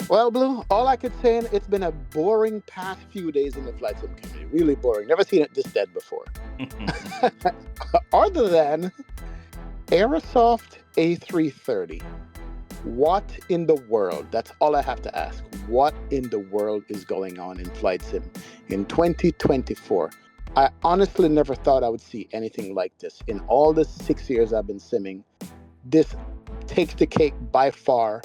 Well, Blue, all I could say, it's been a boring past few days in the flight sim community. Really boring. Never seen it this dead before. Other than Aerosoft A330. What in the world? That's all I have to ask. What in the world is going on in flight sim in 2024? I honestly never thought I would see anything like this. In all the 6 years I've been simming, this takes the cake by far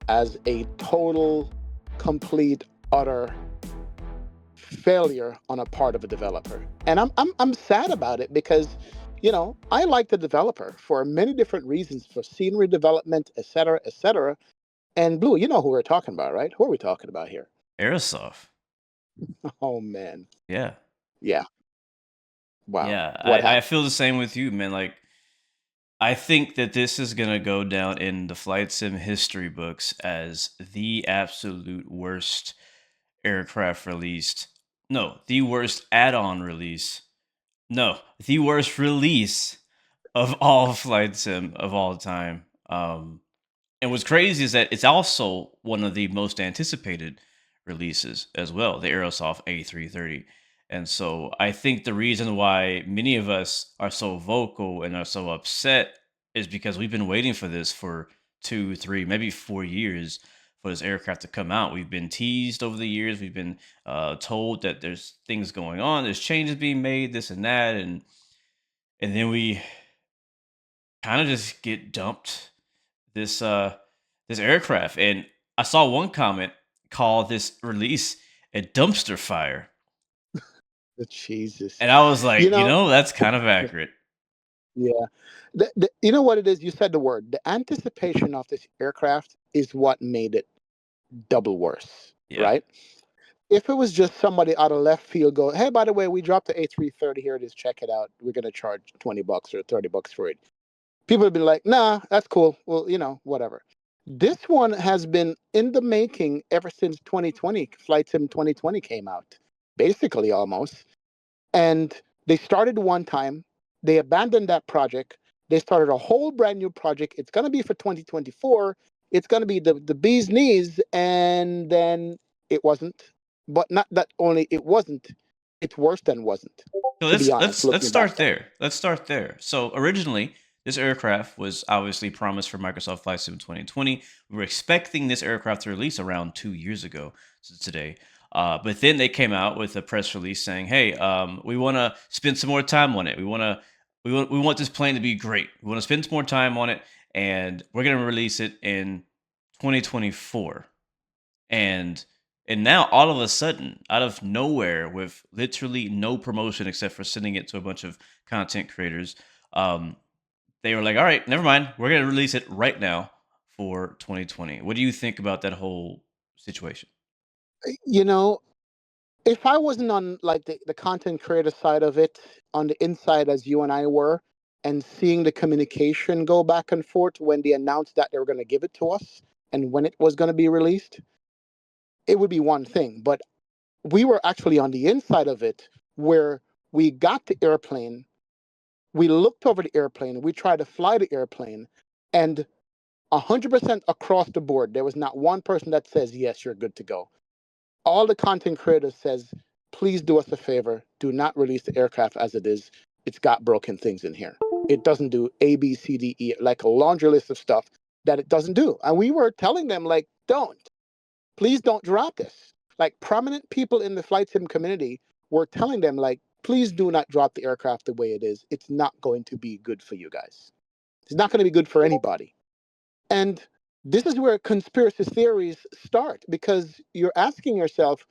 as a total, complete, utter failure on a part of a developer. And I'm sad about it because, I like the developer for many different reasons, for scenery development, et cetera, et cetera. And Blue, you know who we're talking about, right? Who are we talking about here? Aerosoft. Oh man. Yeah. Yeah. Wow. Yeah. What I happened? feel the same with you, man. Like, I think that this is gonna go down in the flight sim history books as the absolute worst aircraft released. No, the worst add-on release. No, the worst release of all flight sim of all time. And what's crazy is that it's also one of the most anticipated releases as well, the Aerosoft A330. And so I think the reason why many of us are so vocal and are so upset is because we've been waiting for this for 2, 3, maybe 4 years for this aircraft to come out. We've been teased over the years. We've been told that there's things going on, there's changes being made, this and that, and then we kind of just get dumped this aircraft. And I saw one comment call this release a dumpster fire. Jesus. And I was You like, know, that's kind of accurate. yeah. You know what it is? You said the word. The anticipation of this aircraft is what made it double worse, Yeah. right? If it was just somebody out of left field go, hey, by the way, we dropped the A330, here it is, check it out. We're going to charge $20 or $30 for it. People have been like, nah, that's cool. Well, whatever. This one has been in the making ever since 2020. Flight Sim 2020 came out, basically almost. And they started one time, they abandoned that project. They started a whole brand new project. It's going to be for 2024. It's going to be the bee's knees. And then it wasn't. But not that only it wasn't, it's worse than wasn't, So to be let's honest, let's let's looking back start on there. Let's start there. So originally, this aircraft was obviously promised for Microsoft Flight Sim 2020. We were expecting this aircraft to release around 2 years ago to today. But then they came out with a press release saying, "Hey, we want to spend some more time on it. We want this plane to be great. We want to spend some more time on it, and we're going to release it in 2024." And now all of a sudden, out of nowhere, with literally no promotion except for sending it to a bunch of content creators, um, they were like, "All right, never mind. We're gonna release it right now for 2020." What do you think about that whole situation? it. If I wasn't on like the content creator side of it, on the inside as you and I were, and seeing the communication go back and forth when they announced that they were going to give it to us and when it was going to be released, it would be one thing. But we were actually on the inside of it where we got the airplane, we looked over the airplane, we tried to fly the airplane, and 100% across the board, there was not one person that says, yes, you're good to go. All the content creators says, please do us a favor. Do not release the aircraft as it is. It's got broken things in here. It doesn't do A, B, C, D, E, like a laundry list of stuff that it doesn't do. And we were telling them, like, don't. Please don't drop this. Like, prominent people in the flight sim community were telling them, like, please do not drop the aircraft the way it is. It's not going to be good for you guys. It's not going to be good for anybody. And this is where conspiracy theories start, because you're asking yourself,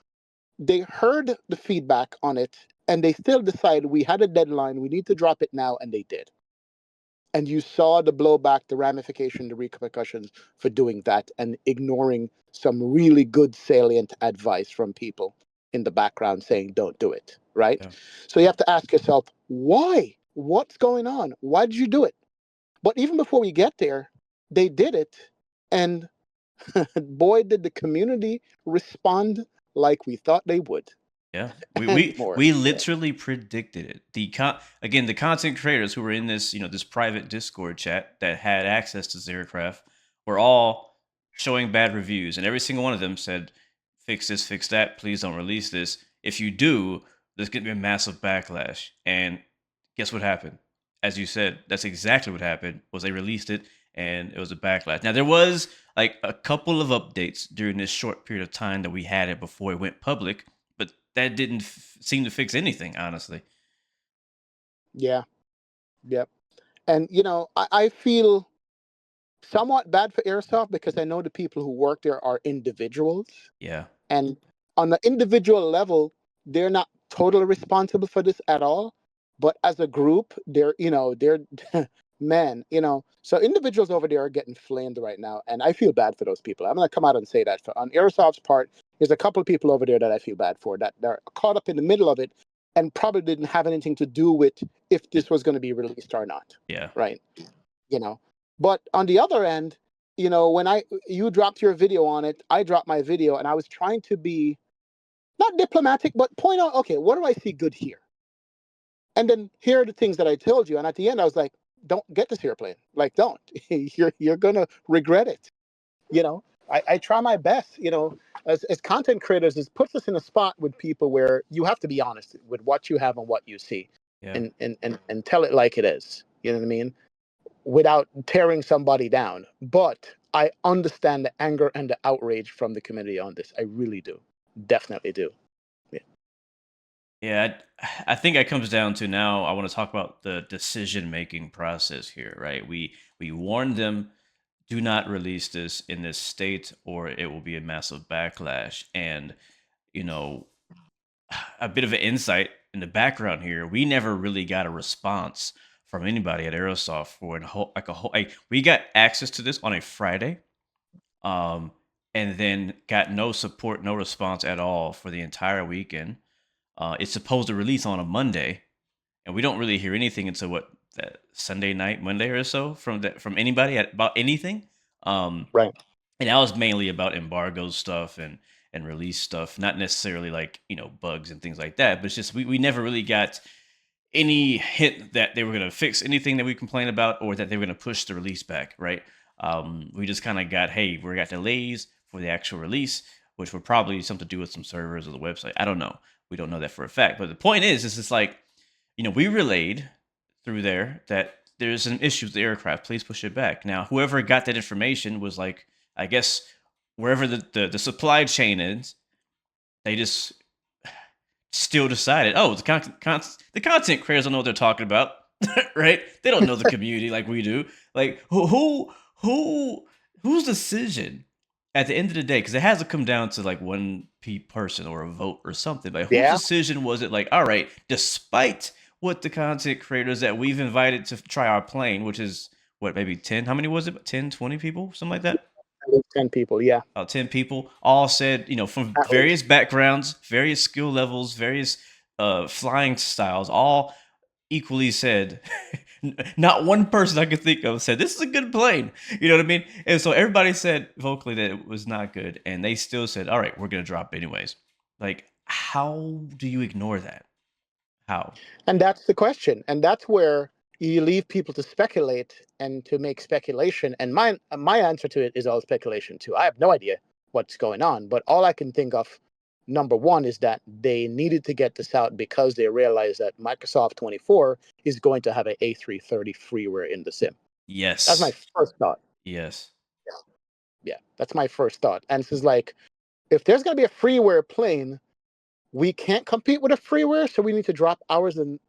they heard the feedback on it and they still decided we had a deadline, we need to drop it now, and they did. And you saw the blowback, the ramification, the repercussions for doing that and ignoring some really good salient advice from people in the background saying don't do it, right? Yeah. So you have to ask yourself, why? What's going on? Why did you do it? But even before we get there, they did it, and boy, did the community respond like we thought they would, Yeah, we and we more. we So, literally predicted it. Again, the content creators who were in this, this private Discord chat that had access to this aircraft were all showing bad reviews, and every single one of them said, "Fix this, fix that. Please don't release this. If you do, there's going to be a massive backlash." And guess what happened? As you said, that's exactly what happened. Was they released it, and it was a backlash. Now there was like a couple of updates during this short period of time that we had it before it went public, but that didn't seem to fix anything, honestly. Yeah. Yep. And I feel somewhat bad for Airsoft because I know the people who work there are individuals, Yeah, and on the individual level, they're not totally responsible for this at all. But as a group, they're men, So individuals over there are getting flamed right now, and I feel bad for those people. I'm gonna come out and say that. On Airsoft's part, there's a couple of people over there that I feel bad for that they're caught up in the middle of it and probably didn't have anything to do with if this was going to be released or not, yeah, right? you know. But on the other end, when you dropped your video on it, I dropped my video, and I was trying to be not diplomatic, but point out, okay, what do I see good here? And then here are the things that I told you. And at the end, I was like, don't get this airplane. Like, don't. You're gonna regret it. You know, I try my best. As content creators, it puts us in a spot with people where you have to be honest with what you have and what you see, yeah. and tell it like it is. You know what I mean? Without tearing somebody down. But I understand the anger and the outrage from the community on this. I really do. Definitely do. Yeah. Yeah, I think it comes down to now. I want to talk about the decision making process here, right? We warned them, do not release this in this state, or it will be a massive backlash. And you know, a bit of an insight in the background here. We never really got a response from anybody at Aerosoft for a whole. Like, we got access to this on a Friday, um, and then got no support, no response at all for the entire weekend. It's supposed to release on a Monday, and we don't really hear anything until what, that Sunday night, Monday or so, from anybody about anything. Um, Right. and that was mainly about embargo stuff and release stuff, not necessarily like bugs and things like that. But it's just we never really got any hint that they were going to fix anything that we complained about, or that they were going to push the release back, right? We just kind of got, hey, we got delays for the actual release, which were probably something to do with some servers or the website. I don't know. We don't know that for a fact. But the point is it's like, we relayed through there that there's an issue with the aircraft. Please push it back. Now, whoever got that information was like, I guess, wherever the supply chain is, they just still decided, oh, the content creators don't know what they're talking about, right? They don't know the community like we do. Like, who whose decision at the end of the day? Because it has to come down to like one person or a vote or something. Like, whose Yeah. decision was it? Like, all right, despite what the content creators that we've invited to try our plane, which is what, maybe 10? How many was it? 10, 20 people, something like that. 10 people. Yeah. 10 people, all said, from At least. various backgrounds, various skill levels, various flying styles, all equally said, not one person I could think of said, this is a good plane. You know what I mean? And so everybody said vocally that it was not good. And they still said, all right, we're going to drop anyways. Like, how do you ignore that? How? And that's the question. And that's where you leave people to speculate and to make speculation. And my answer to it is all speculation too. I have no idea what's going on, but all I can think of, number one, is that they needed to get this out because they realized that Microsoft 24 is going to have an A330 freeware in the sim. That's my Yes. first thought. Yes. Yeah, that's my first thought. And this is like, if there's going to be a freeware plane, we can't compete with a freeware, so we need to drop ours and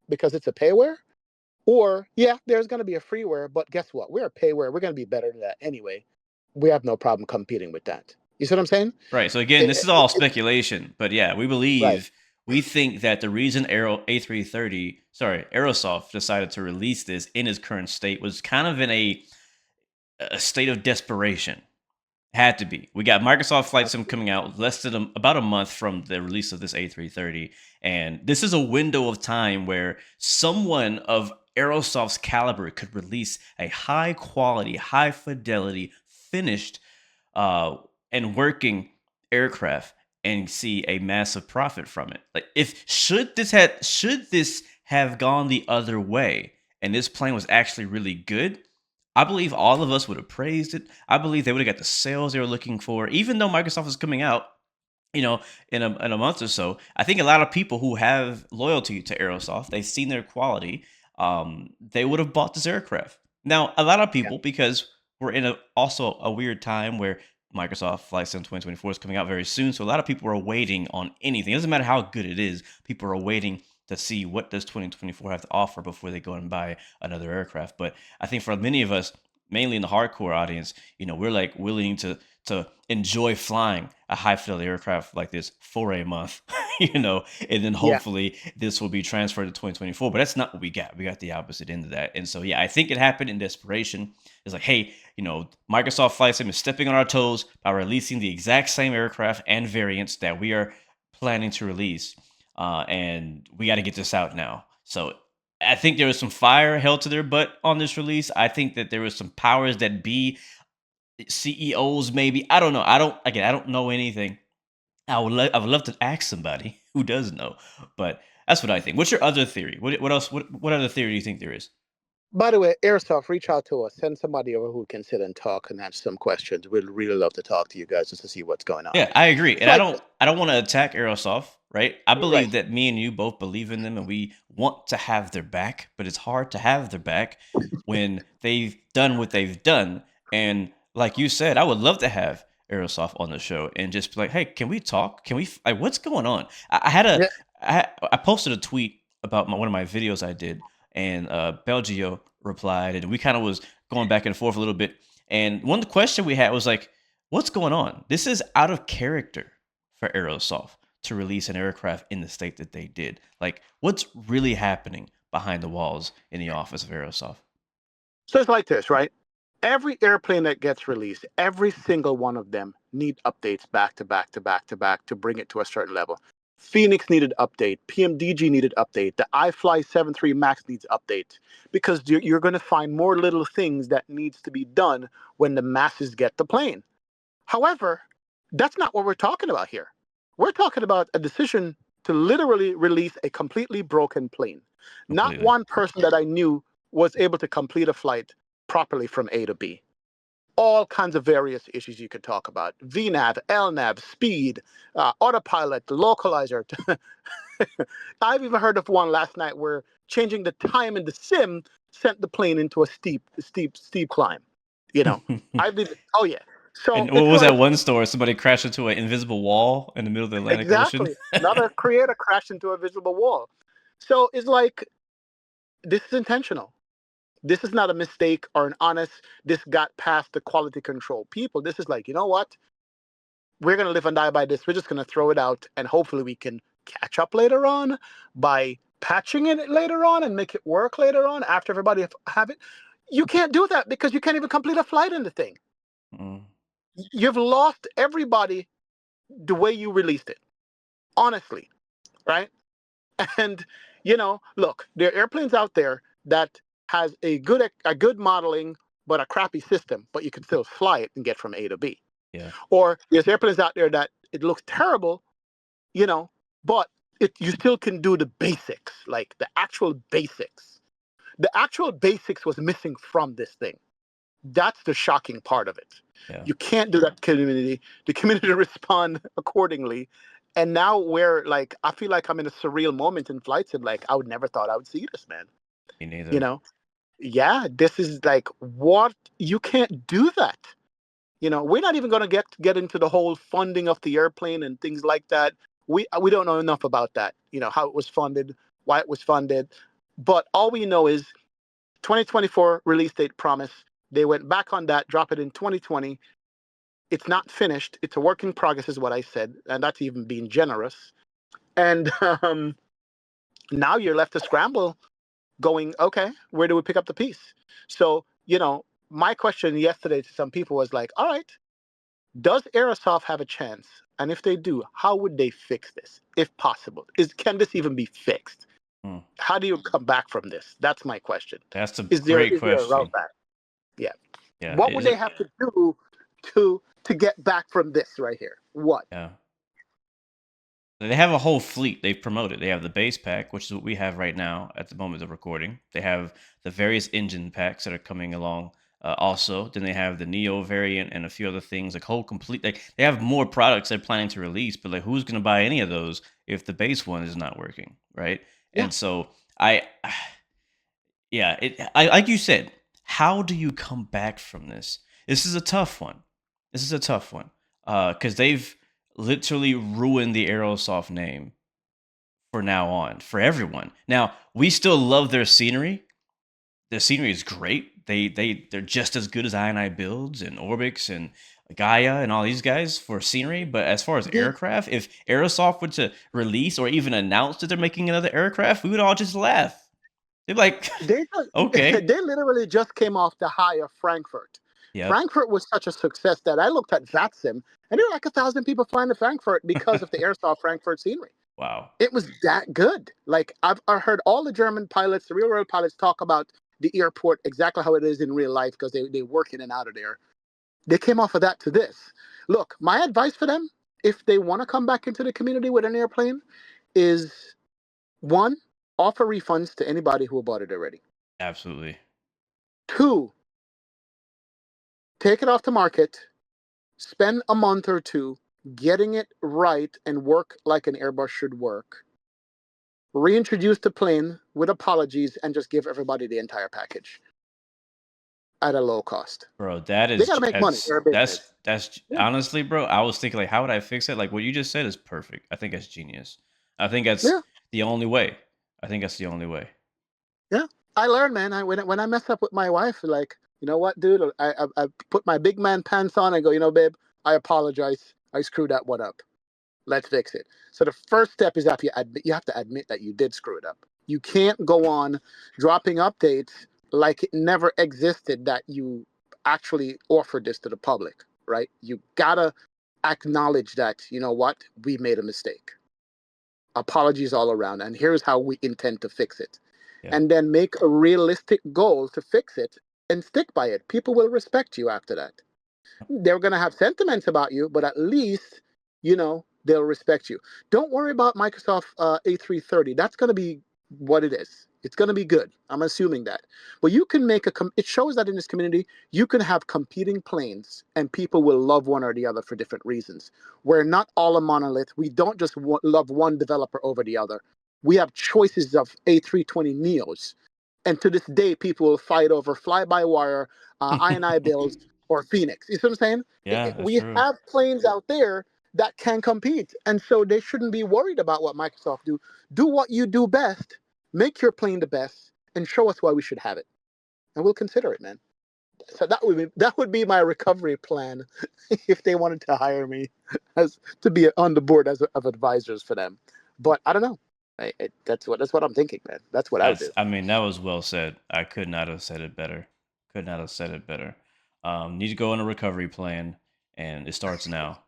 because it's a payware. Or yeah, there's going to be a freeware, but guess what? We're a payware. We're going to be better than that anyway. We have no problem competing with that. You see what I'm saying? Right. So again, this It- is all it- speculation, but yeah, right. we think that the reason Aerosoft decided to release this in its current state was kind of in a state of desperation. Had to be. We got Microsoft Flight Sim coming out less than about a month from the release of this A330, and this is a window of time where someone of Aerosoft's caliber could release a high quality, high fidelity, finished uh, and working aircraft and see a massive profit from it. Like, if should this have gone the other way and this plane was actually really good, I believe all of us would have praised it. I believe they would have got the sales they were looking for, even though Microsoft is coming out, you know, in a month or so. I think a lot of people who have loyalty to Aerosoft, they've seen their quality, they would have bought this aircraft. Now, a lot of Yeah. people, because we're in a also a weird time where Microsoft Flight Sim 2024 is coming out very soon, so a lot of people are waiting on anything. It doesn't matter how good it is. People are waiting to see what does 2024 have to offer before they go and buy another aircraft. But I think for many of us, mainly in the hardcore audience, we're like willing to enjoy flying a high fidelity aircraft like this for a month, and then Yeah. hopefully this will be transferred to 2024. But that's not what we got. We got the opposite end of that. And so, yeah, I think it happened in desperation. It's like, hey, Microsoft Flight Sim is stepping on our toes by releasing the exact same aircraft and variants that we are planning to release. And we got to get this out now. So I think there was some fire held to their butt on this release. I think that there was some powers that be CEOs, maybe. I don't know. I don't know anything. I would love to ask somebody who does know, but that's what I think. What's your other theory? What else? What other theory do you think there is? By the way, Airsoft, reach out to us. Send somebody over who can sit and talk and answer some questions. We'd really love to talk to you guys just to see what's going on. Yeah, I agree. It's And I like, don't I don't want to attack Aerosoft, right? I right. believe that me and you both believe in them and we want to have their back, but it's hard to have their back when they've done what they've done. And like you said, I would love to have Aerosoft on the show and just be like, "Hey, can we talk? Can we like what's going on?" I had a Yeah. I posted a tweet about one of my videos I did, and Belgio replied, and we kind of was going back and forth a little bit. And one question we had was like, what's going on? This is out of character for Aerosoft to release an aircraft in the state that they did. Like, what's really happening behind the walls in the office of Aerosoft? So it's like this, right? Every airplane that gets released, every single one of them need updates back to back to back to back to bring it to a certain level. Phoenix needed update. PMDG needed update. The iFly 73 Max needs update because you're going to find more little things that needs to be done when the masses get the plane. However, that's not what we're talking about here. We're talking about a decision to literally release a completely broken plane. Not Completely. one person that I knew was able to complete a flight properly from A to B. All kinds of various issues you could talk about: VNAV, LNAV, speed, autopilot, localizer. I've even heard of one last night where changing the time in the sim sent the plane into a steep climb. You know, I've been, oh yeah. So And what it's was that like, one store? Somebody crashed into an invisible wall in the middle of the Atlantic Ocean. exactly, another creator crashed into a visible wall. So it's like, this is intentional. This is not a mistake or an honest, this got past the quality control people. This is like, you know what? We're going to live and die by this. We're just going to throw it out and hopefully we can catch up later on by patching it later on and make it work later on after everybody have it. You can't do that because you can't even complete a flight in the thing. Mm, You've lost everybody the way you released it, honestly, right? And look, there are airplanes out there that has a good modeling but a crappy system, but you can still fly it and get from A to B. yeah, Or there's airplanes out there that it looks terrible, you know, but you still can do the basics, like the actual basics. The actual basics was missing from this thing. That's the shocking part of it. yeah. You can't do that community. The community respond accordingly. And now we're like, I feel like I'm in a surreal moment in flights and like I would never thought I would see this, man. Me You neither. know? Yeah, this is like what you can't do that. We're not even gonna get into the whole funding of the airplane and things like that. We don't know enough about that, how it was funded, why it was funded. But all we know is 2024 release date promise. They went back on that, drop it in 2020. It's not finished. It's a work in progress, is what I said, and that's even being generous. And now you're left to scramble, going, okay, where do we pick up the piece? So, my question yesterday to some people was like, all right, does Aerosoft have a chance? And if they do, how would they fix this, if possible? Can this even be fixed? Mm. How do you come back from this? That's my question. That's a Is there great is there a route question. back? Yeah. Yeah. What would Is they it? have to do to get back from this right here? What? Yeah. They have a whole fleet they've promoted. They have the base pack, which is what we have right now at the moment of recording. They have the various engine packs that are coming along Also, then they have the Neo variant and a few other things. Like whole complete, like they have more products they're planning to release, but like who's going to buy any of those if the base one is not working, right? Yeah. And so I, yeah, like you said, how do you come back from this? This is a tough one. This is a tough one because they've literally ruined the Aerosoft name for now on for everyone. Now we still love their scenery. Their scenery is great. They're just as good as I builds and Orbix and Gaia and all these guys for scenery. But as far as They aircraft, if Aerosoft were to release or even announce that they're making another aircraft, we would all just laugh. They're like, they okay, they literally just came off the high of Frankfurt. yep, Frankfurt was such a success that I looked at VATSIM and there were like 1,000 people flying to Frankfurt because of the Airsoft Frankfurt scenery. wow, It was that good. Like I heard all the German pilots, the real world pilots, talk about the airport exactly how it is in real life because they work in and out of there. They came off of that to this. Look, my advice for them, if they want to come back into the community with an airplane, is one, offer refunds to anybody who bought it already. absolutely, Two, take it off the market, spend a month or two getting it right and work like an Airbus should work. Reintroduce the plane with apologies and just give everybody the entire package at a low cost. bro. That They is got to make money. They're a business. that's Yeah, honestly, bro. I was thinking like, how would I fix it? Like what you just said is perfect. I think that's genius. I think that's yeah, the only way. I think that's the only way. yeah. I learned, man. When I mess up with my wife, like, you know what, dude? I put my big man pants on and go, you know, babe, I apologize. I screwed that one up. Let's fix it. So the first step is that you have to admit that you did screw it up. You can't go on dropping updates like it never existed that you actually offered this to the public, right? You gotta acknowledge that, you know what, we made a mistake. Apologies all around, and here's how we intend to fix it. Yeah. And then make a realistic goal to fix it and stick by it. People will respect you after that. They're going to have sentiments about you, but at least, they'll respect you. Don't worry about Microsoft A330. That's going to be what it is. It's going to be good. I'm assuming that. But you can make it shows that in this community, you can have competing planes and people will love one or the other for different reasons. We're not all a monolith. We don't just love one developer over the other. We have choices of A320 Neos. And to this day, people will fight over fly-by-wire, I builds, or Phoenix. You see what I'm saying? Yeah, that's We true. have planes out there that can compete, and so they shouldn't be worried about what Microsoft do. Do what you do best, make your plane the best, and show us why we should have it, and we'll consider it, man. So that would be my recovery plan if they wanted to hire me as to be on the board of advisors for them. But I don't know. That's what I'm thinking, man. That's what I would That's do. I mean, that was well said. I could not have said it better. Could not have said it better. Need to go on a recovery plan, and it starts now.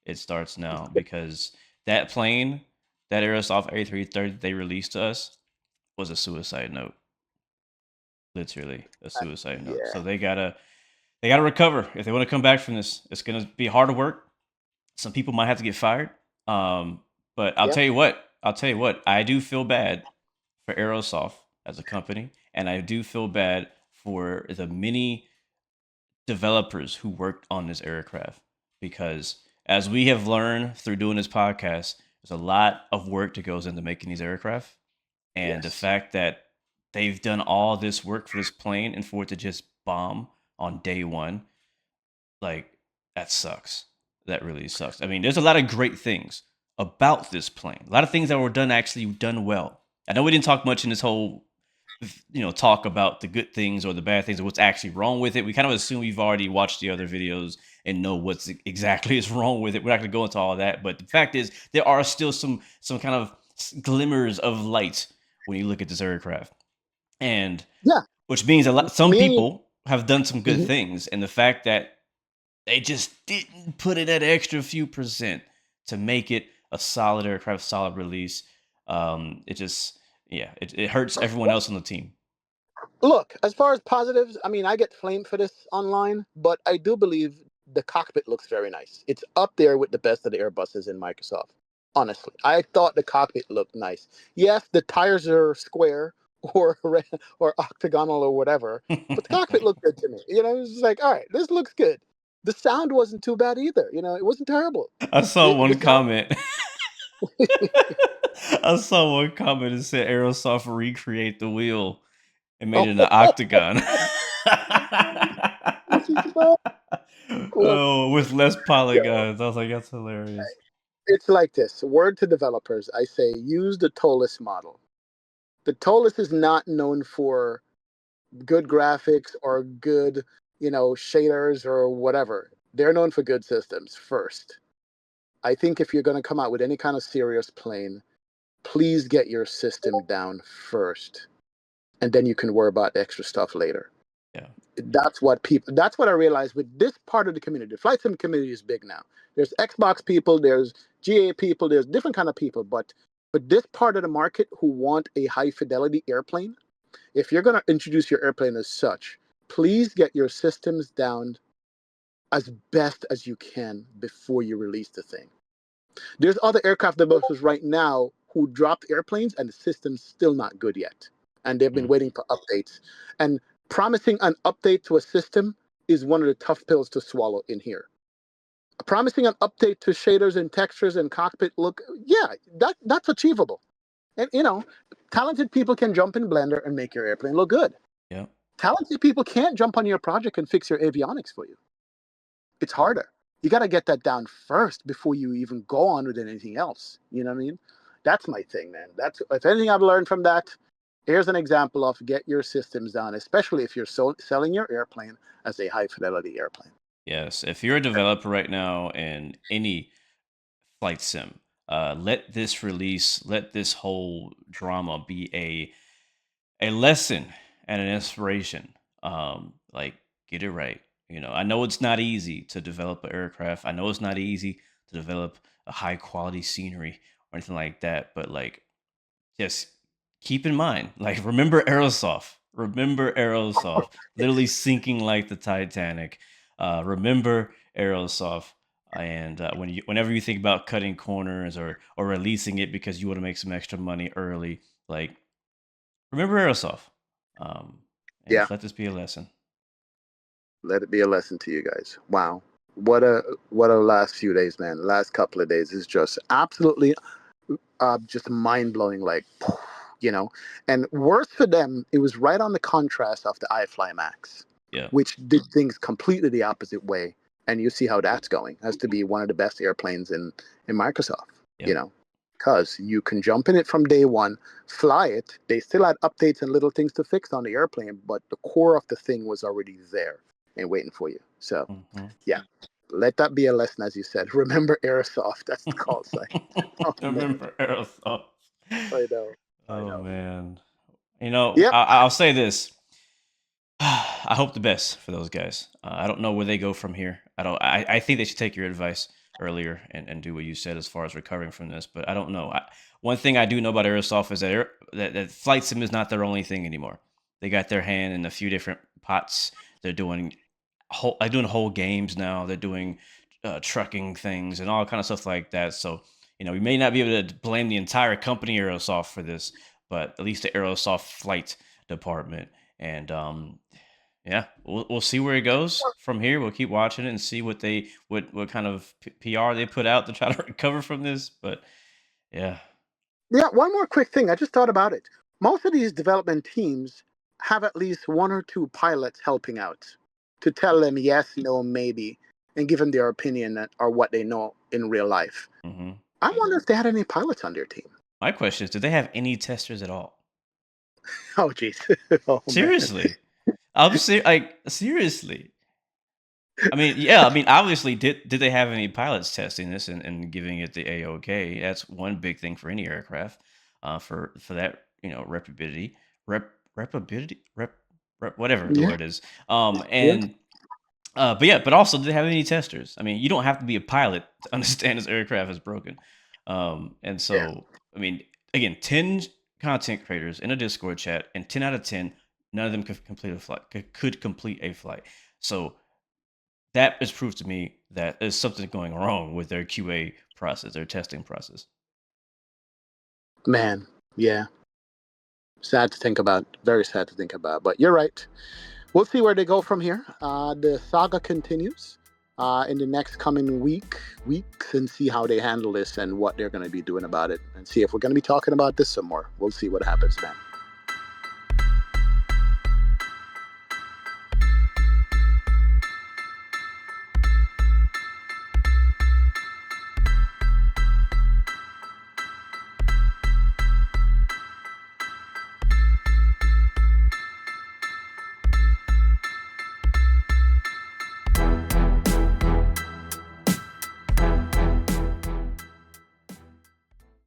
It starts now because that plane, that Aerosoft A330 they released to us, was a suicide note. Literally a suicide note. Yeah, So they gotta recover if they want to come back from this. It's gonna be hard work. Some people might have to get fired. Um, but I'll yeah, tell you what. I'll tell you what. I do feel bad for Aerosoft as a company, and I do feel bad for the many developers who worked on this aircraft because, as we have learned through doing this podcast, there's a lot of work that goes into making these aircraft, and the yes, fact that they've done all this work for this plane and for it to just bomb on day one, like that sucks. That really sucks. I mean, there's a lot of great things about this plane. A lot of things that were done actually done well. I know we didn't talk much in this whole talk about the good things or the bad things or what's actually wrong with it. We kind of assume you've already watched the other videos and know what's exactly is wrong with it. We're not going to go into all of that, but the fact is there are still some kind of glimmers of light when you look at this aircraft. And yeah. which means a lot some Me, people have done some good mhm. things, and the fact that they just didn't put in that extra few percent to make it a solid aircraft, solid release. It just, yeah, it hurts everyone else on the team. Look, as far as positives, I mean, I get flamed for this online, but I do believe the cockpit looks very nice. It's up there with the best of the Airbuses in Microsoft. Honestly, I thought the cockpit looked nice. Yes, the tires are square, or or octagonal or whatever. But the cockpit looked good to me. It was just like, all right, this looks good. The sound wasn't too bad either. It wasn't terrible. I saw The one sound. comment. I saw one comment that said Aerosoft recreate the wheel and made it an octagon. This is so look. Oh, with less Yo, polygons. I was like, that's hilarious. it's like this. Word to developers, I say use the TOLUS model. The TOLUS is not known for good graphics or good, shaders or whatever. They're known for good systems first. I think if you're going to come out with any kind of serious plane, please get your system down first, and then you can worry about extra stuff later. Yeah. That's what I realized with this part of the community. The flight sim community is big now. There's Xbox people, there's GA people, there's different kind of people, but this part of the market who want a high fidelity airplane, if you're going to introduce your airplane as such, please get your systems down as best as you can before you release the thing. There's other aircraft developers right now who dropped airplanes and the system's still not good yet. And they've been Mm. waiting for updates. And promising an update to a system is one of the tough pills to swallow in here. Promising an update to shaders and textures and cockpit look, yeah, that's achievable. And talented people can jump in Blender and make your airplane look good. Yeah. Talented people can't jump on your project and fix your avionics for you. It's harder. You got to get that down first before you even go on with anything else. You know what I mean? That's my thing, man. That's if anything I've learned from that. Here's an example of get your systems down, especially if you're selling your airplane as a high fidelity airplane. Yes. If you're a developer right now in any flight sim, let this release, let this whole drama be a lesson and an inspiration. Like get it right. I know it's not easy to develop an aircraft. I know it's not easy to develop a high quality scenery or anything like that. But like, just keep in mind, like, remember Aerosoft. Remember Aerosoft, literally sinking like the Titanic. Remember Aerosoft. And whenever you think about cutting corners or releasing it because you want to make some extra money early, like remember Aerosoft. Um, and Yeah, just let this be a lesson. let it be a lesson to you guys. Wow, what a last few days, man. Last couple of days is just absolutely just mind blowing. Like, and worse for them, it was right on the contrast of the iFly Max, Yeah. which did things completely the opposite way. And you see how that's going. Has to be one of the best airplanes in Microsoft. Yep. You know, because you can jump in it from day one, fly it. They still had updates and little things to fix on the airplane, but the core of the thing was already there and waiting for you. So, Mhm. yeah, let that be a lesson, as you said. Remember Aerosoft. That's the call sign. Oh man, Remember Aerosoft. I know, I Oh know. man. Yep. I'll say this. I hope the best for those guys. I don't know where they go from here. I don't. I think they should take your advice earlier and do what you said as far as recovering from this. But I don't know. One thing I do know about Aerosoft is that flight sim is not their only thing anymore. They got their hand in a few different pots. They're doing whole games now. They're doing trucking things and all kind of stuff like that. So we may not be able to blame the entire company Aerosoft for this, but at least the Aerosoft flight department. And yeah, we'll see where it goes from here. We'll keep watching it and see what kind of PR they put out to try to recover from this. But yeah, Yeah, one more quick thing. I just thought about it. Most of these development teams have at least one or two pilots helping out to tell them yes, no, maybe, and give them their opinion or what they know in real life. hmm I wonder if they had any pilots on their team. my question is, do they have any testers at all? Oh, jeez. Oh, man. Seriously, like seriously. I mean, yeah. I mean, obviously, did they have any pilots testing this and giving it the A-OK? That's one big thing for any aircraft. For that, reputability, reputability, whatever the Yeah, word is. yeah, And but yeah, but also, did they have any testers? I mean, you don't have to be a pilot to understand this aircraft is broken. And yeah. so, I mean, again, 10 content creators in a Discord chat, and 10 out of 10, none of them could complete a flight. Could complete a flight. So that is proof to me that there's something going wrong with their QA process, their testing process. Man, yeah. Sad to think about. Very sad to think about. But you're right. We'll see where they go from here. The saga continues in the next coming weeks, and see how they handle this and what they're going to be doing about it, and see if we're going to be talking about this some more. We'll see what happens, man.